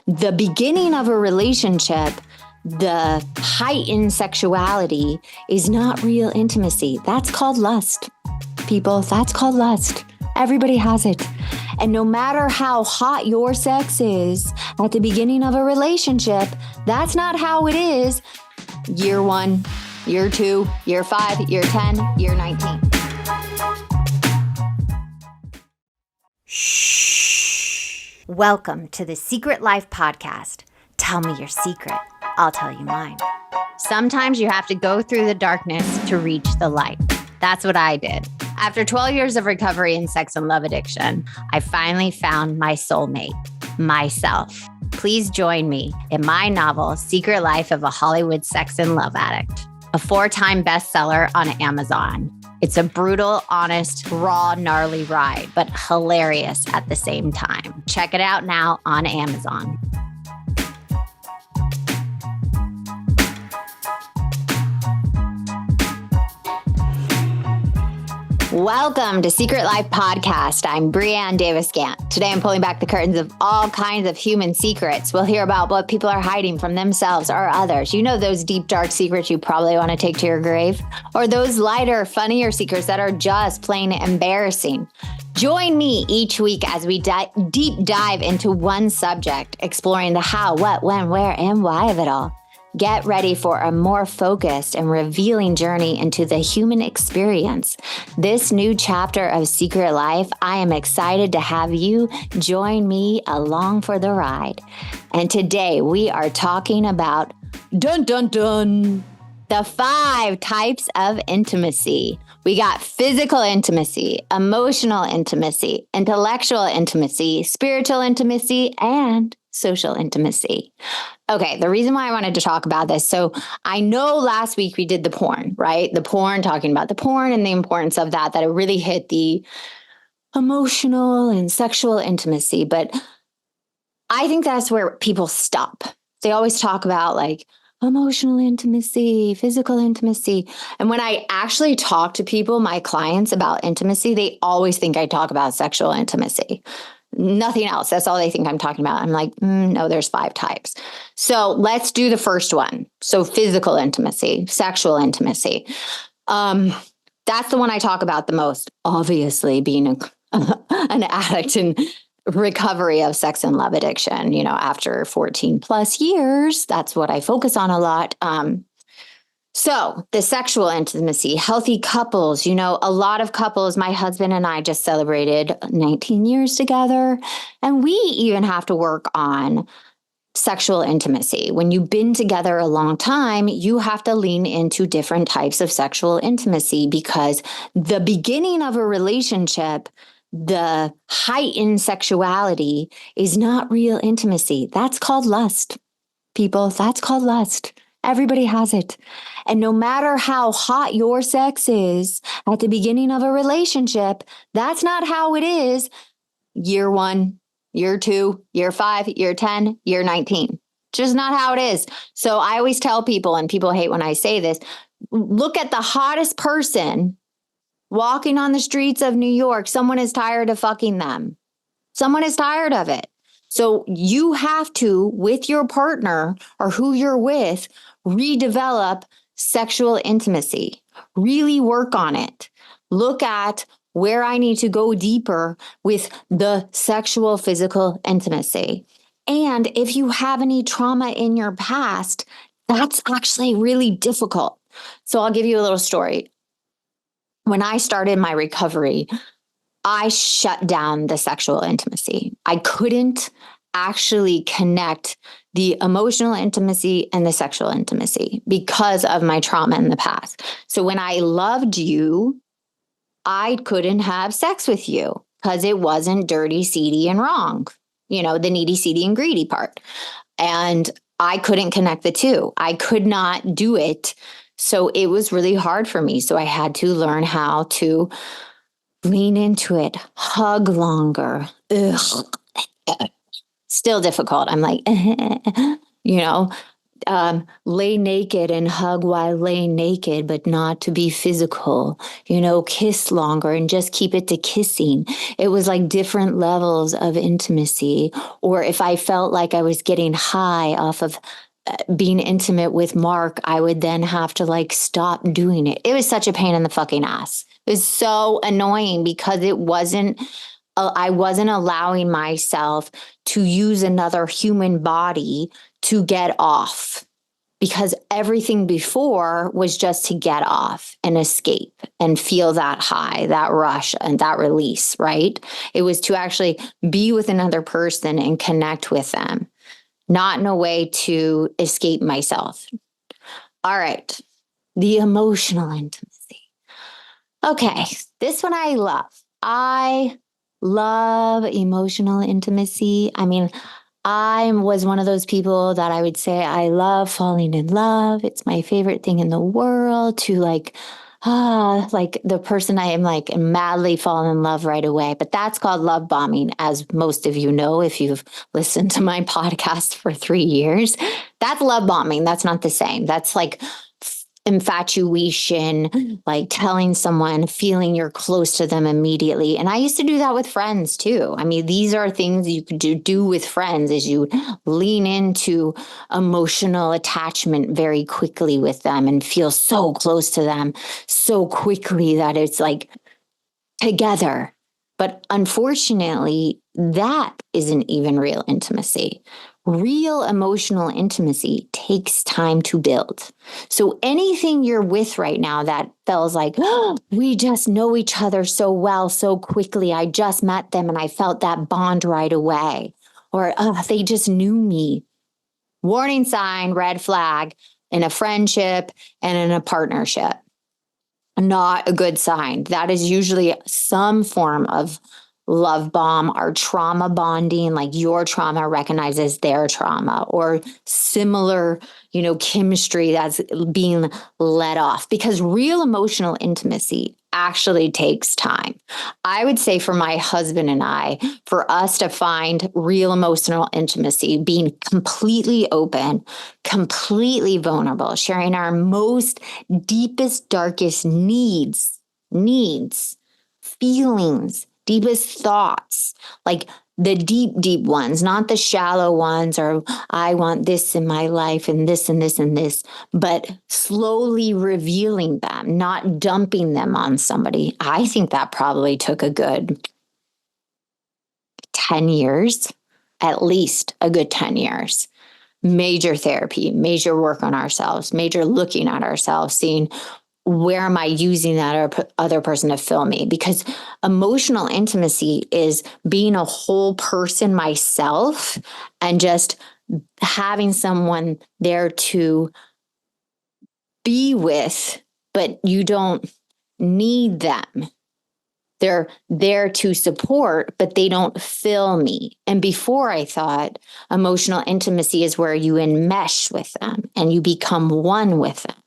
the beginning of a relationship, the heightened sexuality is not real intimacy. That's called lust, people. That's called lust. Everybody has it. And no matter how hot your sex is at the beginning of a relationship, that's not how it is year 1, year 2, year 5, year 10, year 19. Shh. Welcome to the Secret Life Podcast. Tell me your secret. I'll tell you mine. Sometimes you have to go through the darkness to reach the light. That's what I did. After 12 years of recovery in sex and love addiction, I finally found my soulmate, myself. Please join me in my novel, Secret Life of a Hollywood Sex and Love Addict, a 4-time bestseller on Amazon. It's a brutal, honest, raw, gnarly ride, but hilarious at the same time. Check it out now on Amazon. Welcome to Secret Life Podcast. I'm Brianne Gantt. Today I'm pulling back the curtains of all kinds of human secrets. We'll hear about what people are hiding from themselves or others. You know those deep, dark secrets you probably want to take to your grave? Or those lighter, funnier secrets that are just plain embarrassing. Join me each week as we deep dive into one subject, exploring the how, what, when, where, and why of it all. Get ready for a more focused and revealing journey into the human experience. This new chapter of Secret Life, I am excited to have you join me along for the ride. And today we are talking about the 5 types of intimacy. We got physical intimacy, emotional intimacy, intellectual intimacy, spiritual intimacy, and social intimacy. Okay, the reason why I wanted to talk about this, so I know last week we did the porn, right? The porn, talking about the porn and the importance of that it really hit the emotional and sexual intimacy. But I think that's where people stop. They always talk about like emotional intimacy, physical intimacy. And when I actually talk to people, my clients, about intimacy, they always think I talk about sexual intimacy. Nothing else. That's all they think I'm talking about. I'm like, no, there's 5 types. So let's do the first one. So physical intimacy, sexual intimacy. That's the one I talk about the most, obviously being an addict in recovery of sex and love addiction, after 14 plus years. That's what I focus on a lot. So the sexual intimacy, healthy couples, a lot of couples, my husband and I just celebrated 19 years together, and we even have to work on sexual intimacy. When you've been together a long time, you have to lean into different types of sexual intimacy because the beginning of a relationship, the heightened sexuality is not real intimacy. That's called lust, people. That's called lust. Everybody has it. And no matter how hot your sex is at the beginning of a relationship, that's not how it is year 1, year 2, year 5, year 10, year 19. Just not how it is. So I always tell people, and people hate when I say this, look at the hottest person walking on the streets of New York. Someone is tired of fucking them. Someone is tired of it. So you have to, with your partner or who you're with, redevelop sexual intimacy. Really work on it. Look at where I need to go deeper with the sexual, physical intimacy. And if you have any trauma in your past, that's actually really difficult. So I'll give you a little story. When I started my recovery, I shut down the sexual intimacy. I couldn't actually connect the emotional intimacy and the sexual intimacy because of my trauma in the past. So when I loved you, I couldn't have sex with you because it wasn't dirty, seedy, and wrong. The needy, seedy, and greedy part. And I couldn't connect the two. I could not do it. So it was really hard for me. So I had to learn how to lean into it, hug longer. Ugh. Still difficult. I'm like, lay naked and hug while laying naked, but not to be physical, kiss longer and just keep it to kissing. It was like different levels of intimacy. Or if I felt like I was getting high off of being intimate with Mark, I would then have to like stop doing it. It was such a pain in the fucking ass. It was so annoying because I wasn't allowing myself to use another human body to get off, because everything before was just to get off and escape and feel that high, that rush, and that release, right? It was to actually be with another person and connect with them, not in a way to escape myself. All right. The emotional intimacy. Okay. This one I love. I love emotional intimacy. I mean, I was one of those people that I would say I love falling in love. It's my favorite thing in the world to like the person I am like madly fall in love right away. But that's called love bombing, as most of you know if you've listened to my podcast for 3 years. That's love bombing. That's not the same. That's like infatuation, like telling someone, feeling you're close to them immediately. And I used to do that with friends too. I mean, these are things you could do with friends, is you lean into emotional attachment very quickly with them and feel so close to them so quickly that it's like together. But unfortunately, that isn't even real intimacy. Real emotional intimacy takes time to build. So anything you're with right now that feels like, oh, we just know each other so well, so quickly. I just met them and I felt that bond right away. Or oh, they just knew me. Warning sign, red flag in a friendship and in a partnership. Not a good sign. That is usually some form of love bomb or trauma bonding, like your trauma recognizes their trauma, or similar, chemistry that's being let off, because real emotional intimacy actually takes time. I would say for my husband and I, for us to find real emotional intimacy, being completely open, completely vulnerable, sharing our most deepest, darkest needs, feelings, deepest thoughts, like the deep, deep ones, not the shallow ones, or I want this in my life and this and this and this, but slowly revealing them, not dumping them on somebody. I think that probably took a good 10 years, at least a good 10 years. Major therapy, major work on ourselves, major looking at ourselves, seeing where am I using that other person to fill me? Because emotional intimacy is being a whole person myself and just having someone there to be with, but you don't need them. They're there to support, but they don't fill me. And before, I thought emotional intimacy is where you enmesh with them and you become one with them.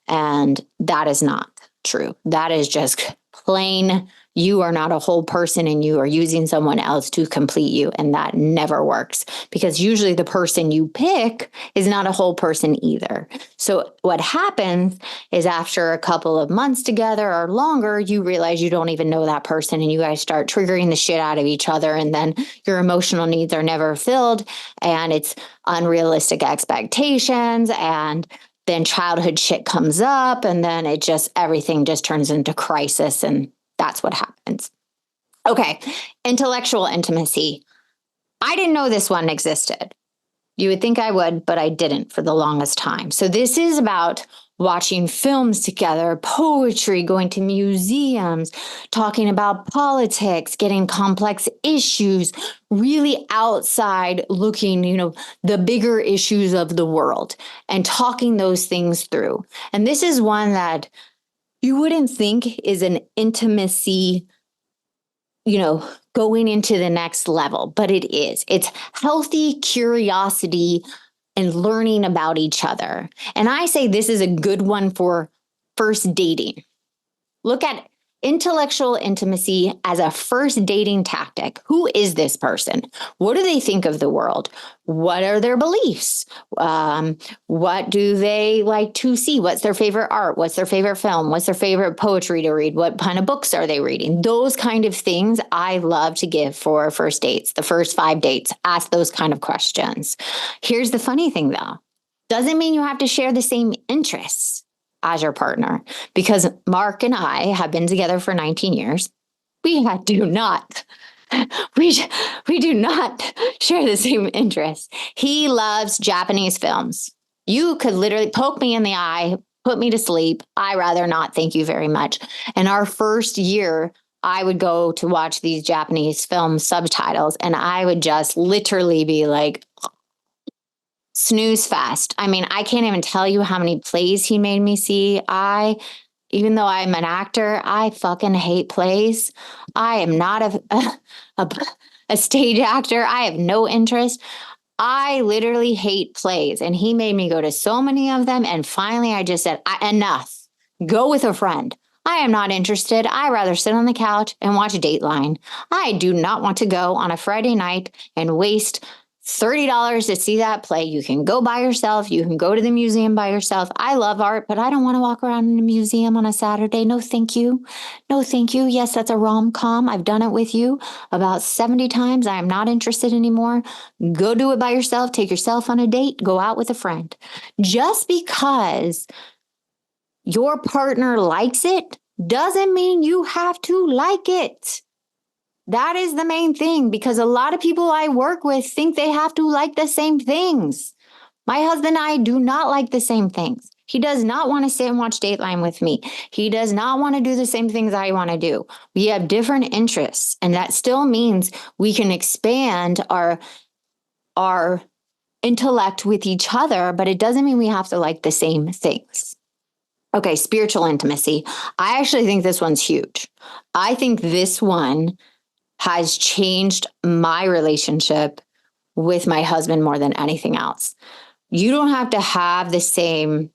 And that is not true. That is just plain, you are not a whole person and you are using someone else to complete you. And that never works, because usually the person you pick is not a whole person either. So what happens is after a couple of months together or longer, you realize you don't even know that person and you guys start triggering the shit out of each other. And then your emotional needs are never filled and it's unrealistic expectations, and then childhood shit comes up, and then everything just turns into crisis, and that's what happens. Okay, intellectual intimacy. I didn't know this one existed. You would think I would, but I didn't for the longest time. So this is about watching films together, poetry, going to museums, talking about politics, getting complex issues, really outside looking, the bigger issues of the world and talking those things through. And this is one that you wouldn't think is an intimacy, going into the next level, but it is. It's healthy curiosity and learning about each other. And I say this is a good one for first dating. Look at Intellectual intimacy as a first dating tactic. Who is this person? What do they think of the world? What are their beliefs? What do they like to see? What's their favorite art? What's their favorite film? What's their favorite poetry to read? What kind of books are they reading? Those kind of things I love to give for first dates, the first 5 dates. Ask those kind of questions. Here's the funny thing though. Doesn't mean you have to share the same interests as your partner, because Mark and I have been together for 19 years. We do not. We do not share the same interests. He loves Japanese films. You could literally poke me in the eye, put me to sleep. I rather not. Thank you very much. And our first year, I would go to watch these Japanese film subtitles, and I would just literally be like, snooze fest. I mean, I can't even tell you how many plays he made me see. Even though I'm an actor, I fucking hate plays. I am not a stage actor. I have no interest. I literally hate plays. And he made me go to so many of them. And finally, I just said, enough. Go with a friend. I am not interested. I'd rather sit on the couch and watch Dateline. I do not want to go on a Friday night and waste $30 to see that play. You can go by yourself. You can go to the museum by yourself. I love art, but I don't want to walk around in a museum on a Saturday. No, thank you. No, thank you. Yes, that's a rom-com. I've done it with you about 70 times. I am not interested anymore. Go do it by yourself. Take yourself on a date. Go out with a friend. Just because your partner likes it doesn't mean you have to like it. That is the main thing, because a lot of people I work with think they have to like the same things. My husband and I do not like the same things. He does not want to sit and watch Dateline with me. He does not want to do the same things I want to do. We have different interests, and that still means we can expand our intellect with each other, but it doesn't mean we have to like the same things. Okay, spiritual intimacy. I actually think this one's huge. I think this one has changed my relationship with my husband more than anything else. You don't have to have the same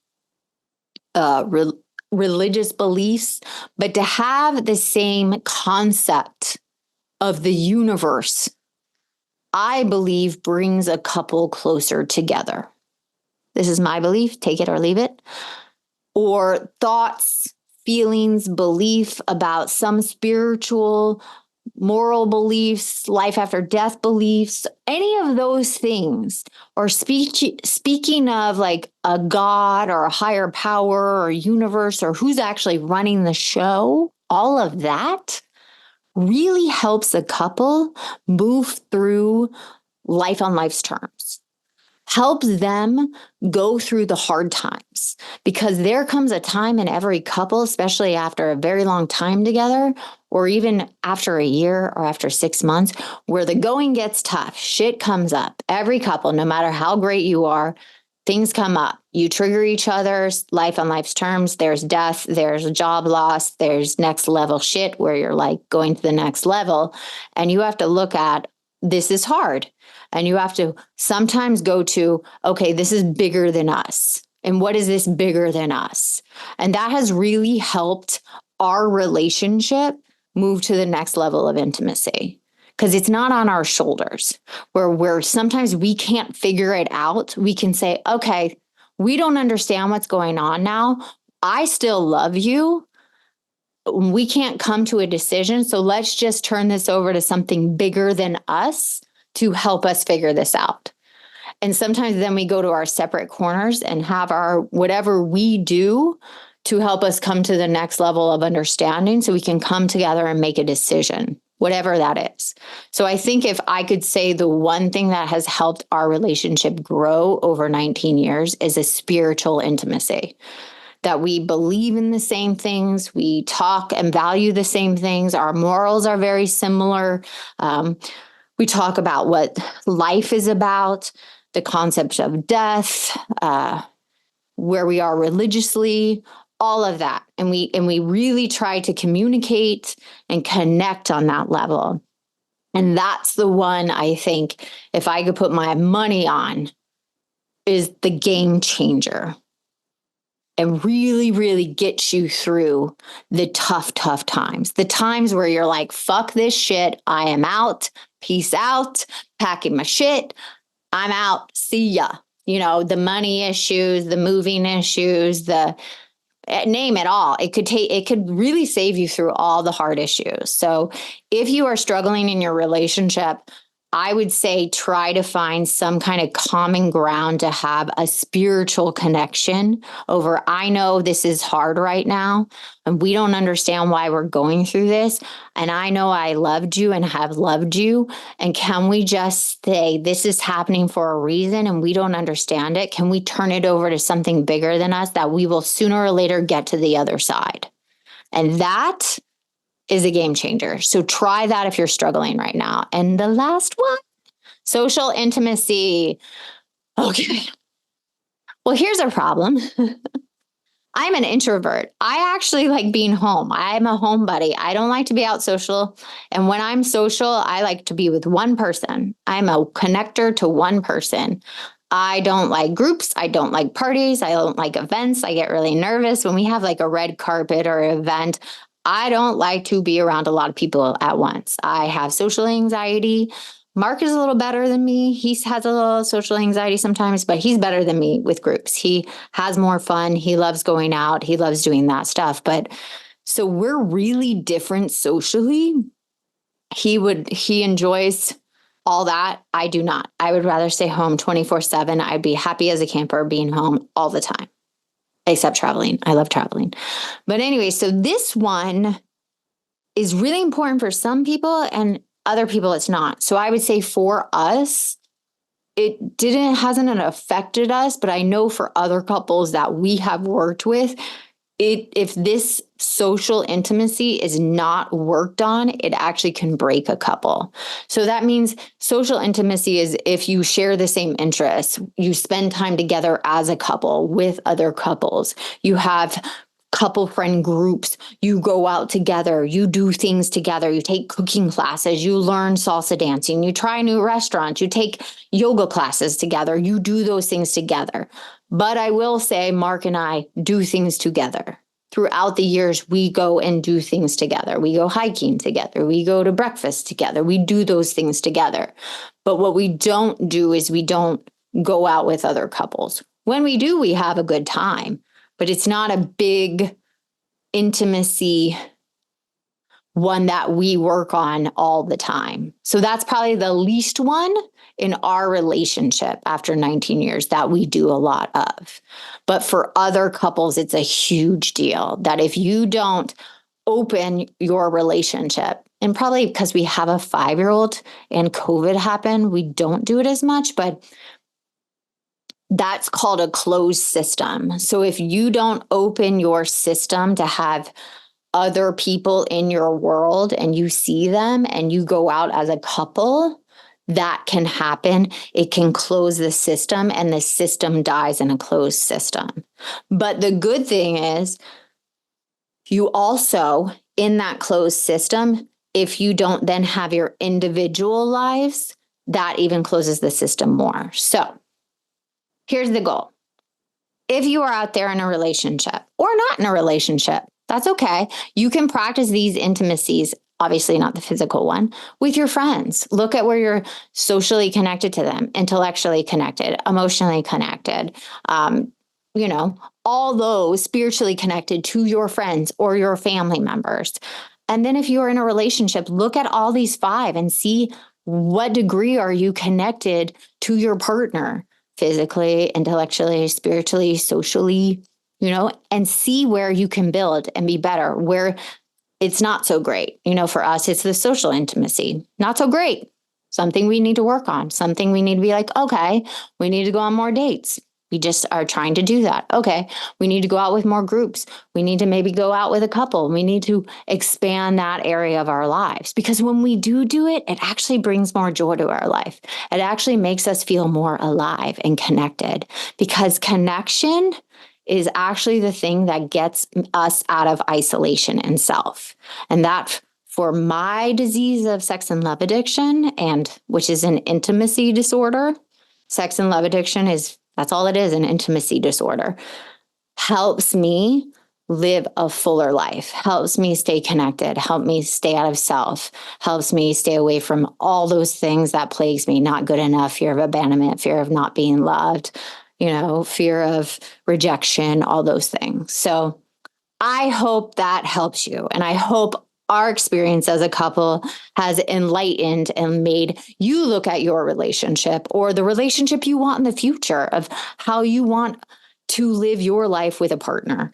religious beliefs, but to have the same concept of the universe, I believe brings a couple closer together. This is my belief, take it or leave it. Or thoughts, feelings, belief about some spiritual moral beliefs, life after death beliefs, any of those things, or speaking of like a God or a higher power or universe or who's actually running the show, all of that really helps a couple move through life on life's terms. Helps them go through the hard times, because there comes a time in every couple, especially after a very long time together, or even after a year or after 6 months, where the going gets tough. Shit comes up. Every couple, no matter how great you are, things come up. You trigger each other's life on life's terms. There's death, there's job loss, there's next level shit where you're like going to the next level. And you have to look at, this is hard. And you have to sometimes go to, okay, this is bigger than us. And what is this bigger than us? And that has really helped our relationship move to the next level of intimacy, because it's not on our shoulders where sometimes we can't figure it out. We can say, okay, we don't understand what's going on now. I still love you. We can't come to a decision. So let's just turn this over to something bigger than us to help us figure this out. And sometimes then we go to our separate corners and have our whatever we do to help us come to the next level of understanding, so we can come together and make a decision, whatever that is. So I think if I could say the one thing that has helped our relationship grow over 19 years is a spiritual intimacy. That we believe in the same things, we talk and value the same things, our morals are very similar. We talk about what life is about, the concept of death, where we are religiously, all of that. And we really try to communicate and connect on that level. And that's the one I think, if I could put my money on, is the game changer. and really, really get you through the tough, tough times. The times where you're like, fuck this shit. I am out. Peace out. Packing my shit. I'm out. See ya. The money issues, the moving issues, the name it all. It could really save you through all the hard issues. So if you are struggling in your relationship, I would say try to find some kind of common ground to have a spiritual connection over. I know this is hard right now, and we don't understand why we're going through this. And I know I loved you and have loved you. And can we just say this is happening for a reason and we don't understand it? Can we turn it over to something bigger than us that we will sooner or later get to the other side? And that is a game changer. So try that if you're struggling right now. And the last one, social intimacy. Okay. Well, here's a problem. I'm an introvert. I actually like being home. I'm a homebody. I don't like to be out social. And when I'm social, I like to be with one person. I'm a connector to one person. I don't like groups. I don't like parties. I don't like events. I get really nervous when we have like a red carpet or an event. I don't like to be around a lot of people at once. I have social anxiety. Mark is a little better than me. He has a little social anxiety sometimes, but he's better than me with groups. He has more fun. He loves going out. He loves doing that stuff. But so we're really different socially. He enjoys all that. I do not. I would rather stay home 24/7. I'd be happy as a camper being home all the time, except traveling. I love traveling. But anyway, so this one is really important for some people and other people it's not. So I would say for us, it hasn't affected us, but I know for other couples that we have worked with, if this social intimacy is not worked on, it actually can break a couple. So that means social intimacy is if you share the same interests, you spend time together as a couple with other couples, you have couple friend groups, you go out together, you do things together, you take cooking classes, you learn salsa dancing, you try new restaurants, you take yoga classes together, you do those things together. But I will say, Mark and I do things together. Throughout the years, we go and do things together. We go hiking together. We go to breakfast together. We do those things together. But what we don't do is we don't go out with other couples. When we do, we have a good time, but it's not a big intimacy one that we work on all the time. So that's probably the least one in our relationship after 19 years that we do a lot of. But for other couples, it's a huge deal that if you don't open your relationship, and probably because we have a 5-year-old and COVID happened, we don't do it as much, but that's called a closed system. So if you don't open your system to have other people in your world and you see them and you go out as a couple, that can happen. It can close the system and the system dies in a closed system. But the good thing is you also, in that closed system, if you don't then have your individual lives, that even closes the system more. So here's the goal. If you are out there in a relationship or not in a relationship, that's okay. You can practice these intimacies, obviously not the physical one, with your friends. Look at where you're socially connected to them, intellectually connected, emotionally connected, all those spiritually connected to your friends or your family members. And then if you're in a relationship, look at all these 5 and see what degree are you connected to your partner, physically, intellectually, spiritually, socially, and see where you can build and be better, where it's not so great. For us, it's the social intimacy, not so great. Something we need to work on, something we need to be like, okay, we need to go on more dates. We just are trying to do that. Okay, we need to go out with more groups. We need to maybe go out with a couple. We need to expand that area of our lives because when we do it, it actually brings more joy to our life. It actually makes us feel more alive and connected because connection is actually the thing that gets us out of isolation and self. And that for my disease of sex and love addiction, and which is an intimacy disorder, sex and love addiction that's all it is, an intimacy disorder. helps me live a fuller life, helps me stay connected, help me stay out of self, helps me stay away from all those things that plagues me, not good enough, fear of abandonment, fear of not being loved, fear of rejection, all those things. So I hope that helps you. And I hope our experience as a couple has enlightened and made you look at your relationship or the relationship you want in the future of how you want to live your life with a partner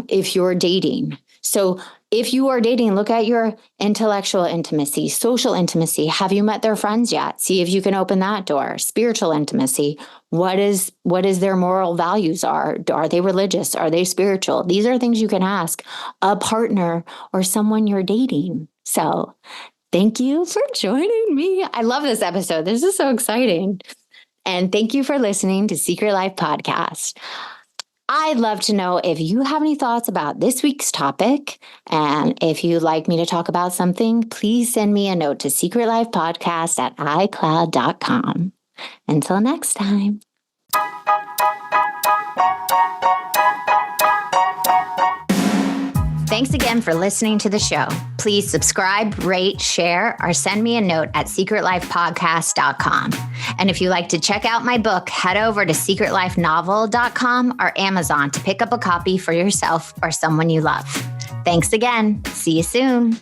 if you're dating. So if you are dating, look at your intellectual intimacy, social intimacy. Have you met their friends yet? See if you can open that door. Spiritual intimacy. What is their moral values are? Are they religious? Are they spiritual? These are things you can ask a partner or someone you're dating. So thank you for joining me. I love this episode. This is so exciting. And thank you for listening to Secret Life Podcast. I'd love to know if you have any thoughts about this week's topic. And if you'd like me to talk about something, please send me a note to secretlifepodcast@icloud.com. Until next time. Thanks again for listening to the show. Please subscribe, rate, share, or send me a note at secretlifepodcast.com. And if you'd like to check out my book, head over to secretlifenovel.com or Amazon to pick up a copy for yourself or someone you love. Thanks again. See you soon.